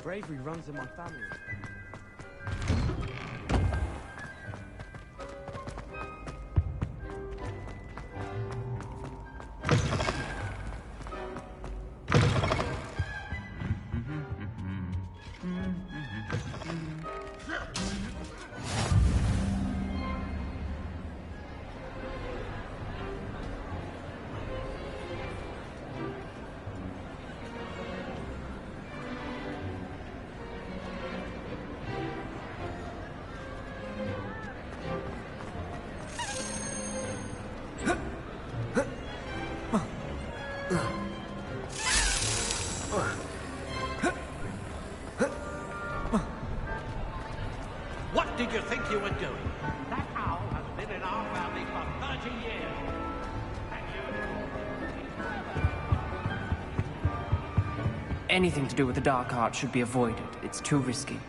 Bravery runs in my family. What did you think you were doing? That owl has been in our family for 30 years. Anything to do with the dark art should be avoided. It's too risky.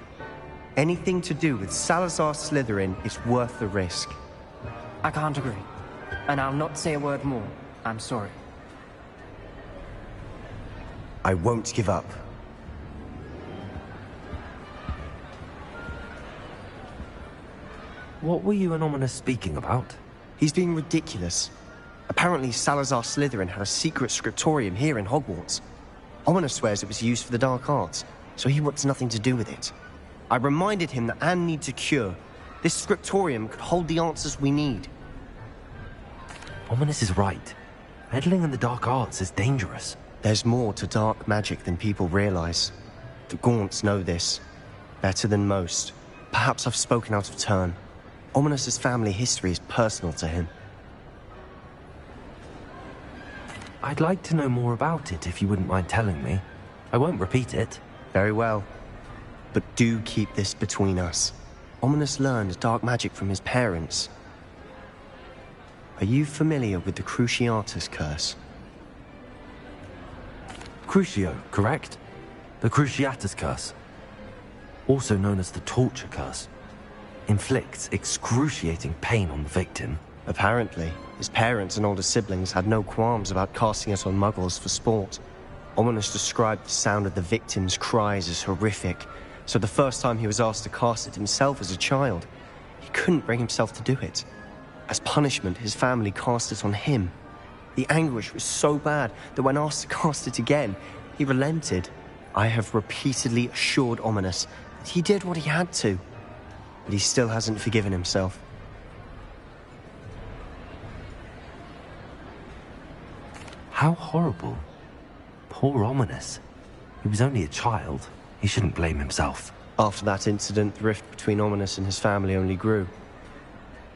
Anything to do with Salazar Slytherin is worth the risk. I can't agree. And I'll not say a word more. I'm sorry. I won't give up. What were you and Ominous speaking about? He's being ridiculous. Apparently Salazar Slytherin had a secret scriptorium here in Hogwarts. Ominous swears it was used for the dark arts, so he wants nothing to do with it. I reminded him that Anne needs a cure. This scriptorium could hold the answers we need. Ominous is right. Meddling in the dark arts is dangerous. There's more to dark magic than people realize. The Gaunts know this. Better than most. Perhaps I've spoken out of turn. Ominous's family history is personal to him. I'd like to know more about it if you wouldn't mind telling me. I won't repeat it. Very well. But do keep this between us. Ominous learned dark magic from his parents. Are you familiar with the Cruciatus curse? Crucio, correct? The Cruciatus curse. Also known as the torture curse. Inflicts excruciating pain on the victim. Apparently, his parents and older siblings had no qualms about casting it on muggles for sport. Ominous described the sound of the victim's cries as horrific, so the first time he was asked to cast it himself as a child, he couldn't bring himself to do it. As punishment, his family cast it on him. The anguish was so bad that when asked to cast it again, he relented. I have repeatedly assured Ominous that he did what he had to, but he still hasn't forgiven himself. How horrible. Poor Ominous. He was only a child. He shouldn't blame himself. After that incident, the rift between Ominous and his family only grew.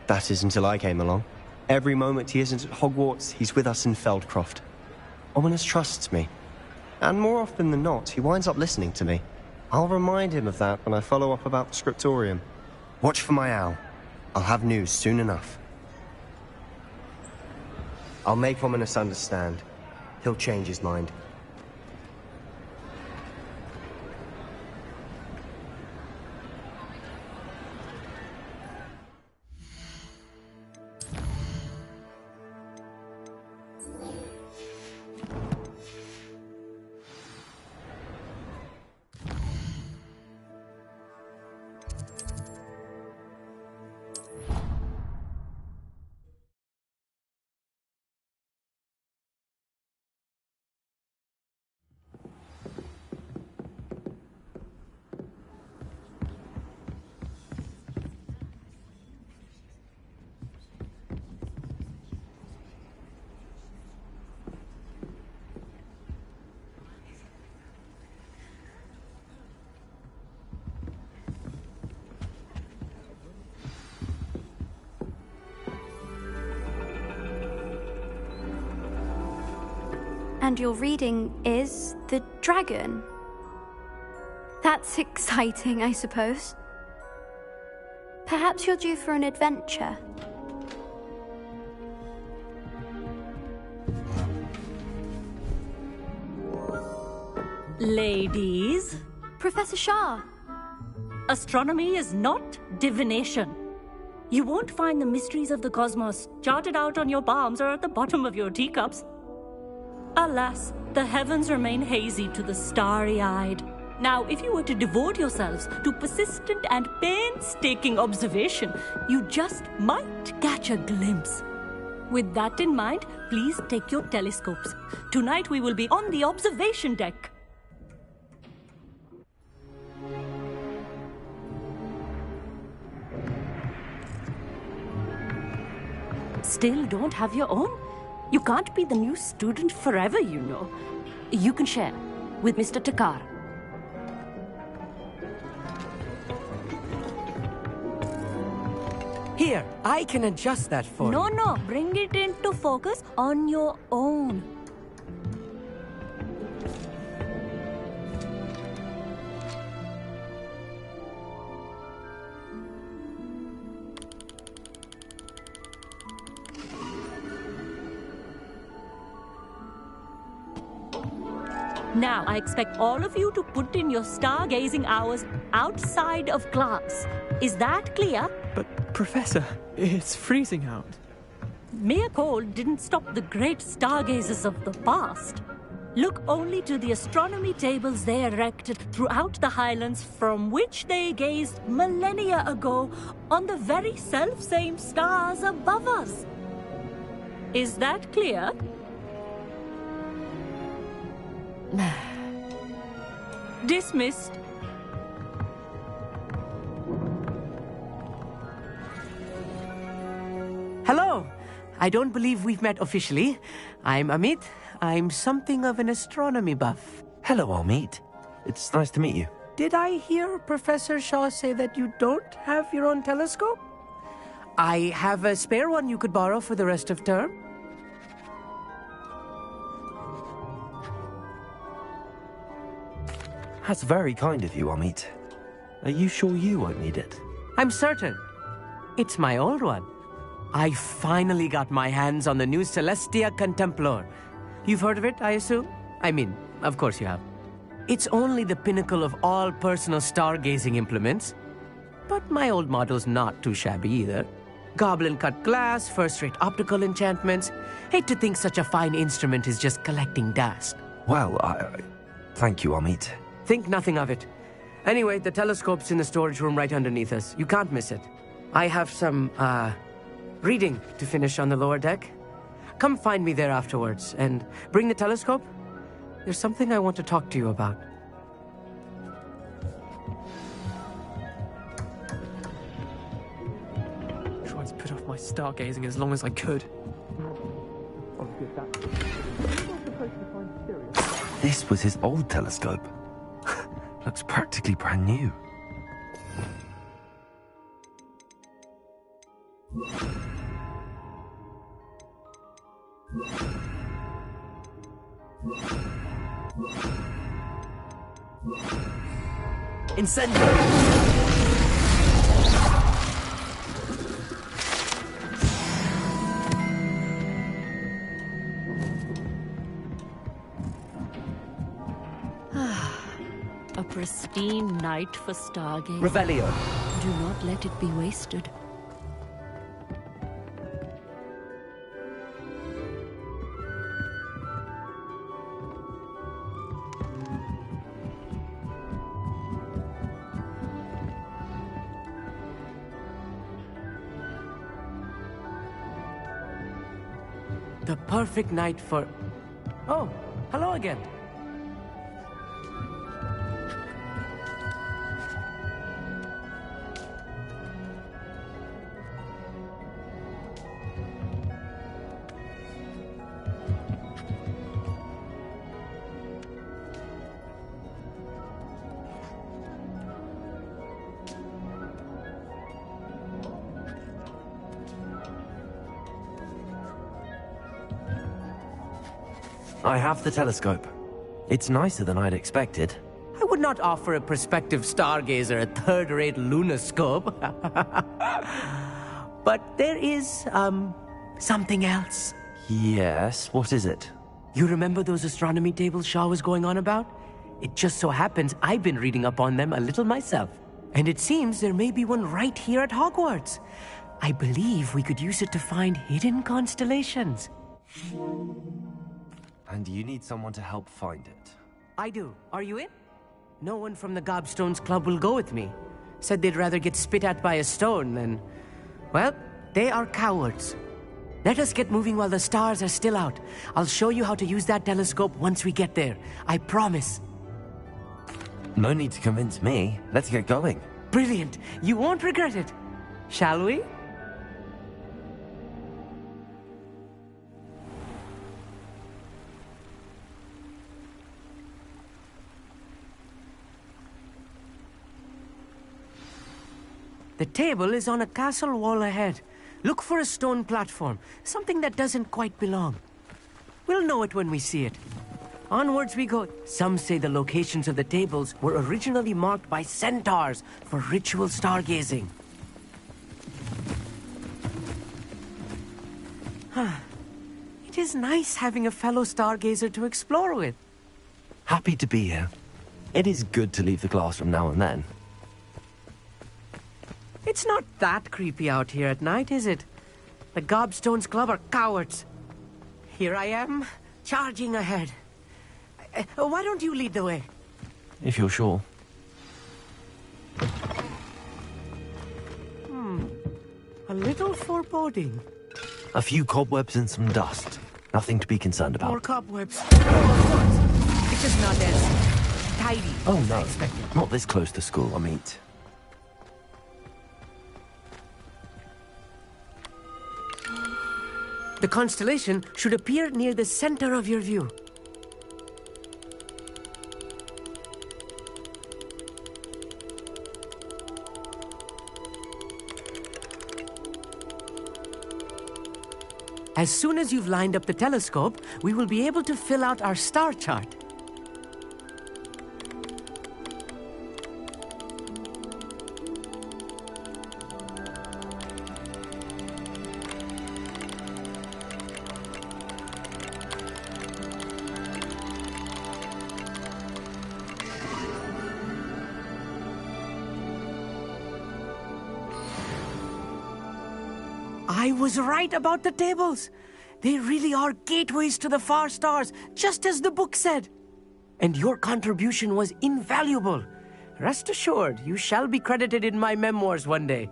That is until I came along. Every moment he isn't at Hogwarts, he's with us in Feldcroft. Ominous trusts me. And more often than not, he winds up listening to me. I'll remind him of that when I follow up about the scriptorium. Watch for my owl. I'll have news soon enough. I'll make Ominous understand. He'll change his mind. And your reading is The Dragon. That's exciting, I suppose. Perhaps you're due for an adventure. Ladies, Professor Shah. astronomy is not divination. You won't find the mysteries of the cosmos charted out on your palms or at the bottom of your teacups. Alas, the heavens remain hazy to the starry-eyed. Now, if you were to devote yourselves to persistent and painstaking observation, you just might catch a glimpse. With that in mind, please take your telescopes. Tonight we will be on the observation deck. Still don't have your own? You can't be the new student forever, you know. You can share with Mr. Takar. Here, I can adjust that for you. No, bring it into focus on your own. Now, I expect all of you to put in your stargazing hours outside of class. Is that clear? But, Professor, it's freezing out. Mere cold didn't stop the great stargazers of the past. Look only to the astronomy tables they erected throughout the highlands from which they gazed millennia ago on the very self-same stars above us. Is that clear? Dismissed. Hello. I don't believe we've met officially. I'm Amit. I'm something of an astronomy buff. Hello, Amit. It's nice to meet you. Did I hear Professor Shaw say that you don't have your own telescope? I have a spare one you could borrow for the rest of term. That's very kind of you, Amit. Are you sure you won't need it? I'm certain. It's my old one. I finally got my hands on the new Celestia Contemplor. You've heard of it, I assume? I mean, of course you have. It's only the pinnacle of all personal stargazing implements. But my old model's not too shabby either. Goblin-cut glass, first-rate optical enchantments. Hate to think such a fine instrument is just collecting dust. Well, thank you, Amit. Think nothing of it. Anyway, the telescope's in the storage room right underneath us. You can't miss it. I have some, reading to finish on the lower deck. Come find me there afterwards, and bring the telescope. There's something I want to talk to you about. Tried to put off my stargazing as long as I could. This was his old telescope. Looks practically brand new. Incendio! A pristine night for stargazing. Revelio. Do not let it be wasted. The perfect night for... Oh, hello again. I have the telescope. It's nicer than I'd expected. I would not offer a prospective stargazer a third-rate lunoscope. But there is, something else. Yes, what is it? You remember those astronomy tables Shaw was going on about? It just so happens I've been reading up on them a little myself. And it seems there may be one right here at Hogwarts. I believe we could use it to find hidden constellations. And you need someone to help find it. I do. Are you in? No one from the Gobstones Club will go with me. Said they'd rather get spit at by a stone than... Well, they are cowards. Let us get moving while the stars are still out. I'll show you how to use that telescope once we get there. I promise. No need to convince me. Let's get going. Brilliant. You won't regret it. Shall we? The table is on a castle wall ahead. Look for a stone platform, something that doesn't quite belong. We'll know it when we see it. Onwards we go. Some say the locations of the tables were originally marked by centaurs for ritual stargazing. It is nice having a fellow stargazer to explore with. Happy to be here. It is good to leave the classroom now and then. It's not that creepy out here at night, is it? The Gobstones Club are cowards. Here I am, charging ahead. Why don't you lead the way? If you're sure. A little foreboding. A few cobwebs and some dust. Nothing to be concerned about. More cobwebs. Oh, of course. It's just not as tidy Oh as I no, expected. not this close to school, I mean. The constellation should appear near the center of your view. As soon as you've lined up the telescope, we will be able to fill out our star chart. I was right about the tables. They really are gateways to the far stars, just as the book said. And your contribution was invaluable. Rest assured, you shall be credited in my memoirs one day.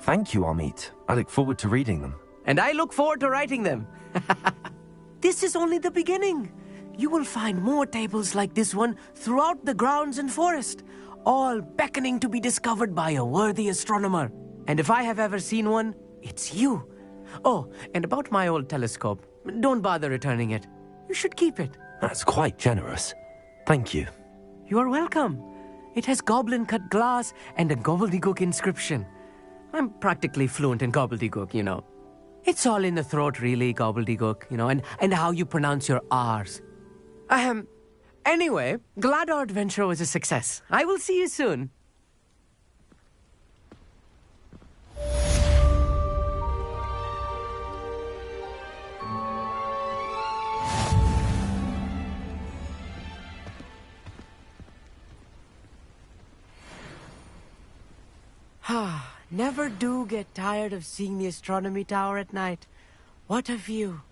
Thank you, Amit. I look forward to reading them. And I look forward to writing them. This is only the beginning. You will find more tables like this one throughout the grounds and forest, all beckoning to be discovered by a worthy astronomer. And if I have ever seen one, it's you. Oh, and about my old telescope, don't bother returning it. You should keep it. That's quite generous. Thank you. You are welcome. It has goblin-cut glass and a gobbledygook inscription. I'm practically fluent in gobbledygook, you know. It's all in the throat, really, gobbledygook, you know, and how you pronounce your R's. Anyway, glad our adventure was a success. I will see you soon. Never do get tired of seeing the astronomy tower at night. What a view.